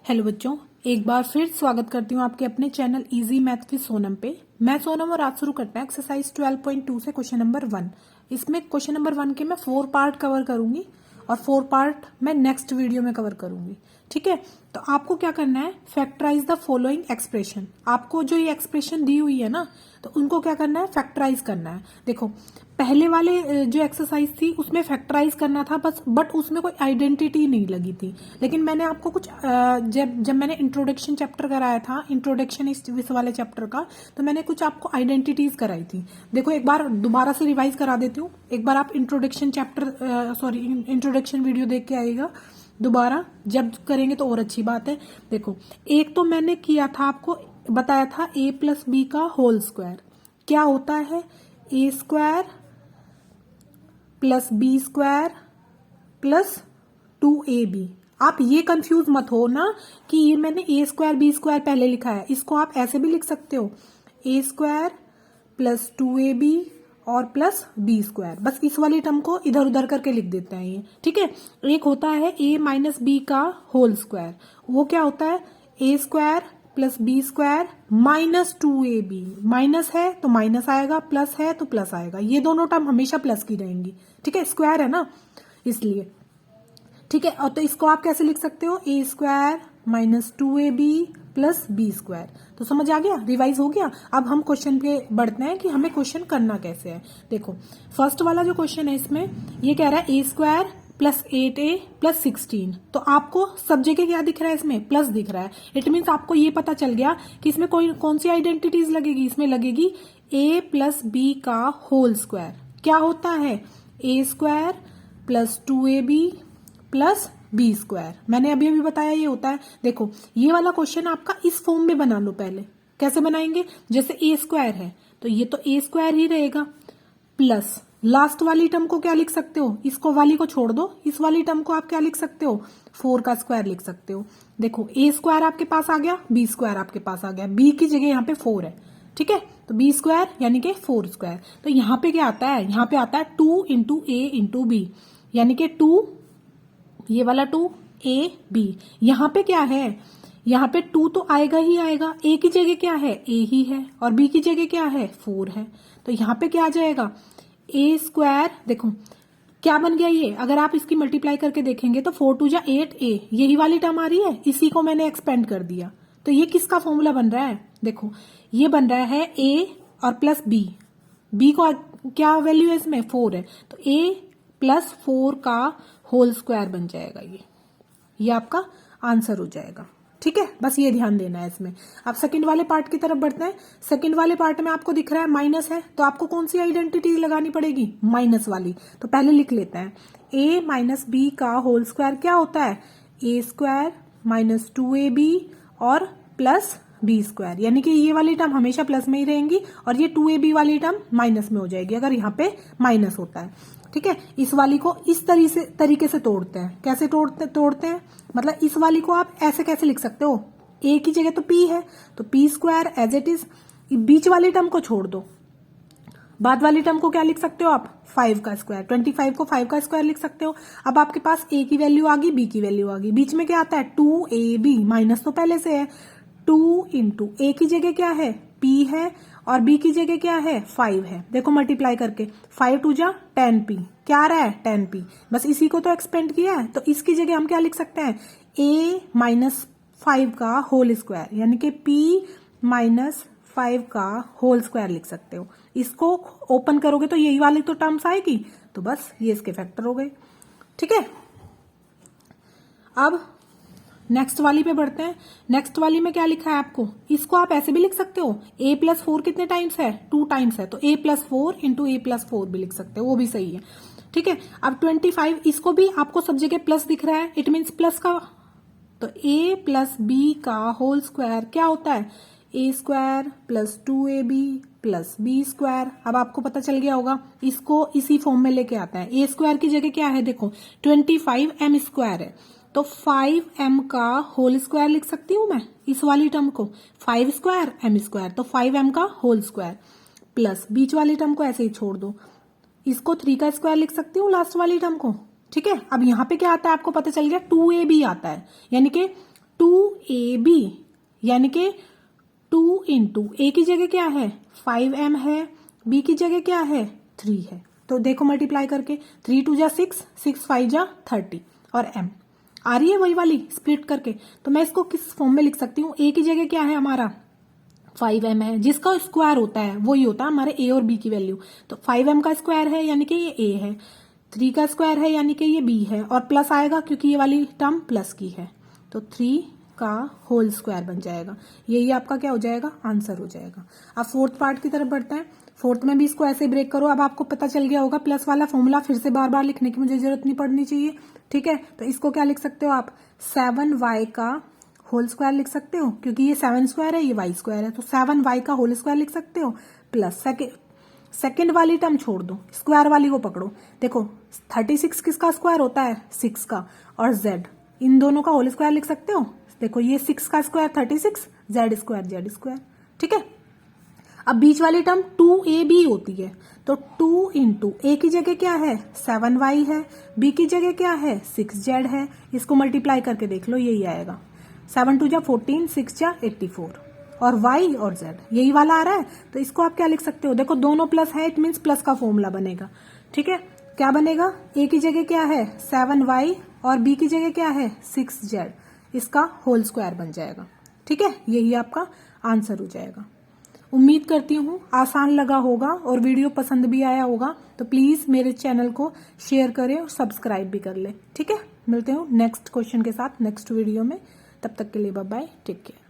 Hello बच्चों, एक बार फिर स्वागत करती हूँ आपके अपने channel easy math with Sonam पे। मैं सोनम और आज शुरू करते हैं एक्सरसाइज 12.2 से क्वेश्चन नंबर 1। इसमें क्वेश्चन नंबर 1 के मैं 4 पार्ट कवर करूंगी और 4 पार्ट मैं नेक्स्ट वीडियो में कवर करूंगी। ठीक है, तो आपको क्या करना है, फैक्टराइज द फॉलोइंग एक्सप्रेशन। आपको जो ये एक्सप्रेशन दी हुई है ना, तो उनको क्या करना है, फैक्टराइज करना है। देखो, पहले वाले जो एक्सरसाइज थी उसमें फैक्टराइज करना था बस, बट उसमें कोई आइडेंटिटी नहीं लगी थी। लेकिन मैंने आपको कुछ जब मैंने इंट्रोडक्शन चैप्टर कराया था, इंट्रोडक्शन इस वाले चैप्टर का, तो मैंने कुछ आपको आइडेंटिटीज कराई थी। देखो, एक बार दोबारा से रिवाइज करा देती हूँ। एक बार आप इंट्रोडक्शन इंट्रोडक्शन वीडियो देख के आएगा। दोबारा जब करेंगे तो और अच्छी बात है। देखो, एक तो मैंने किया था, आपको बताया था a प्लस बी का होल स्क्वायर क्या होता है, A square plus B square plus 2ab। आप ये कंफ्यूज मत हो ना कि ये मैंने ए स्क्वायर बी स्क्वायर पहले लिखा है, इसको आप ऐसे भी लिख सकते हो, ए स्क्वायर प्लस 2ab और प्लस बी स्क्वायर। बस इस वाली टर्म को इधर उधर करके लिख देते हैं ये। ठीक है, एक होता है a माइनस बी का होल स्क्वायर, वो क्या होता है, A square plus B square minus 2ab। Minus है तो माइनस आएगा, प्लस है तो प्लस आएगा, ये दोनों टर्म हमेशा प्लस की रहेंगी। ठीक है, स्क्वायर है ना इसलिए। ठीक है, और तो इसको आप कैसे लिख सकते हो, A square minus 2ab plus B square. तो समझ आ गया, रिवाइज हो गया। अब हम क्वेश्चन पे बढ़ते हैं कि हमें क्वेश्चन करना कैसे है। देखो, फर्स्ट वाला जो क्वेश्चन है इसमें ये कह रहा है A square plus 8a plus 16। तो आपको सब जगह क्या दिख रहा है, इसमें प्लस दिख रहा है। इट मीन्स आपको ये पता चल गया कि इसमें कौन सी आइडेंटिटीज लगेगी। इसमें लगेगी a प्लस बी का होल स्क्वायर क्या होता है, A square plus 2ab plus B square. मैंने अभी अभी बताया ये होता है। देखो, ये वाला क्वेश्चन आपका इस फॉर्म में बना लो पहले। कैसे बनाएंगे, जैसे ए स्क्वायर है तो ये तो ए स्क्वायर ही रहेगा, प्लस लास्ट वाली टर्म को क्या लिख सकते हो, इसको वाली को छोड़ दो, इस वाली टर्म को आप क्या लिख सकते हो, 4 का स्क्वायर लिख सकते हो। देखो, ए स्क्वायर आपके पास आ गया, बी स्क्वायर आपके पास आ गया, बी की जगह यहाँ पे 4 है। ठीक है, तो बी स्क्वायर यानी कि 4 स्क्वायर। तो यहाँ पे क्या आता है, यहाँ पे आता है 2 इंटू ए इंटू बी, यानी कि 2, ये वाला 2ab। यहाँ पे क्या है, यहाँ पे 2 तो आएगा ही आएगा, ए की जगह क्या है, ए ही है, और बी की जगह क्या है, 4 है। तो यहाँ पे क्या आ जाएगा, ए स्क्वायर। देखो क्या बन गया ये, अगर आप इसकी मल्टीप्लाई करके देखेंगे तो 4 2 जा 8a, यही वाली टर्म आ रही है, इसी को मैंने एक्सपेंड कर दिया। तो ये किसका फॉर्मूला बन रहा है, देखो ये बन रहा है a और प्लस b। b को क्या वैल्यू है इसमें, 4 है, तो a प्लस 4 का होल स्क्वायर बन जाएगा। ये आपका आंसर हो जाएगा। ठीक है, बस ये ध्यान देना है इसमें। अब सेकंड वाले पार्ट की तरफ बढ़ते हैं। सेकंड वाले पार्ट में आपको दिख रहा है माइनस है, तो आपको कौन सी आइडेंटिटी लगानी पड़ेगी, माइनस वाली। तो पहले लिख लेते हैं, a माइनस बी का होल स्क्वायर क्या होता है, ए स्क्वायर माइनस 2ab और प्लस बी स्क्वायर, यानी कि ये वाली टर्म हमेशा प्लस में ही रहेंगी और ये 2ab वाली टर्म माइनस में हो जाएगी अगर यहाँ पे माइनस होता है। ठीक है, इस वाली को इस तरीके से तोड़ते हैं। कैसे तोड़ते हैं, मतलब इस वाली को आप ऐसे कैसे लिख सकते हो, ए की जगह तो p है, तो p square as it is, बीच वाली टर्म को छोड़ दो, बाद वाली टर्म को क्या लिख सकते हो आप, 5 का स्क्वायर। 25 को 5 का स्क्वायर लिख सकते हो। अब आपके पास a की वैल्यू आ गई, b की वैल्यू आ गई, बीच में क्या आता है 2ab, माइनस तो पहले से है, 2 इंटू ए की जगह क्या है, p है, और b की जगह क्या है, 5 है। देखो मल्टीप्लाई करके 5 2 जा 10p, क्या आ रहा है 10p। बस इसी को तो एक्सपेंड किया है, तो इसकी जगह हम क्या लिख सकते हैं, a माइनस 5 का होल स्क्वायर, यानी कि p माइनस 5 का होल स्क्वायर लिख सकते हो। इसको ओपन करोगे तो यही वाली तो टर्म्स आएगी, तो बस ये इसके फैक्टर हो गए। ठीक है, अब नेक्स्ट वाली पे बढ़ते हैं। नेक्स्ट वाली में क्या लिखा है आपको, इसको आप ऐसे भी लिख सकते हो, a प्लस 4 कितने टाइम्स है, 2 टाइम्स है, तो a plus 4 into A plus 4 भी लिख सकते हो, वो भी सही है। ठीक है, अब 25, इसको भी आपको सब जगह प्लस दिख रहा है, इट मीन्स प्लस का, तो a प्लस बी का होल स्क्वायर क्या होता है, A square plus 2ab plus B square. अब आपको पता चल गया होगा, इसको इसी फॉर्म में लेके आता है। ए स्क्वायर की जगह क्या है, देखो 25m स्क्वायर है, तो 5m का होल स्क्वायर लिख सकती हूं मैं इस वाली टर्म को, 5 स्क्वायर m स्क्वायर, तो 5m का होल स्क्वायर, प्लस बीच वाली टर्म को ऐसे ही छोड़ दो, इसको 3 का स्क्वायर लिख सकती हूँ लास्ट वाली टर्म को। ठीक है, अब यहाँ पे क्या आता है आपको पता चल गया, 2ab आता है, यानी कि 2ab, यानी कि 2 इंटू ए की जगह क्या है 5m है, बी की जगह क्या है 3 है। तो देखो मल्टीप्लाई करके 3 2 जा 6, 6 5 जा 30 और m आ रही है वही वाली स्प्लिट करके। तो मैं इसको किस फॉर्म में लिख सकती हूँ, ए की जगह क्या है हमारा 5m है, जिसका स्क्वायर होता है वही होता है हमारे ए और बी की वैल्यू। तो 5m का स्क्वायर है यानी कि ये ए है, 3 का स्क्वायर है यानी कि ये बी है, और प्लस आएगा क्योंकि ये वाली टर्म प्लस की है, तो 3 का होल स्क्वायर बन जाएगा। यही आपका क्या हो जाएगा, आंसर हो जाएगा। अब फोर्थ पार्ट की तरफ बढ़ते हैं। फोर्थ में भी इसको ऐसे ब्रेक करो। अब आपको पता चल गया होगा प्लस वाला फॉर्मूला फिर से बार बार लिखने की मुझे जरूरत नहीं पड़नी चाहिए, ठीक है। तो इसको क्या लिख सकते हो आप, 7y का होल स्क्वायर लिख सकते हो, क्योंकि ये 7 स्क्वायर है, ये y स्क्वायर है, तो 7y का होल स्क्वायर लिख सकते हो, प्लस सेकेंड वाली टर्म छोड़ दो, स्क्वायर वाली को पकड़ो। देखो 36 किसका स्क्वायर होता है 6 का, और z इन दोनों का होल स्क्वायर लिख सकते हो। देखो ये 6 का स्क्वायर 36, z स्क्वायर, ठीक है। अब बीच वाली टर्म 2ab होती है, तो 2 इंटू ए की जगह क्या है 7y है, बी की जगह क्या है 6z है। इसको मल्टीप्लाई करके देख लो, यही आएगा 7 2 जा 14, 6 जा 84, और y और z यही वाला आ रहा है। तो इसको आप क्या लिख सकते हो, देखो दोनों प्लस है, इट मीन्स प्लस का फॉर्मूला बनेगा, ठीक है। क्या बनेगा, ए की जगह क्या है 7y और बी की जगह क्या है 6z, इसका होल स्क्वायर बन जाएगा, ठीक है। यही आपका आंसर हो जाएगा। उम्मीद करती हूँ आसान लगा होगा और वीडियो पसंद भी आया होगा। तो प्लीज मेरे चैनल को शेयर करें और सब्सक्राइब भी कर ले, ठीक है। मिलते हैं नेक्स्ट क्वेश्चन के साथ नेक्स्ट वीडियो में। तब तक के लिए बाय बाय, टेक केयर।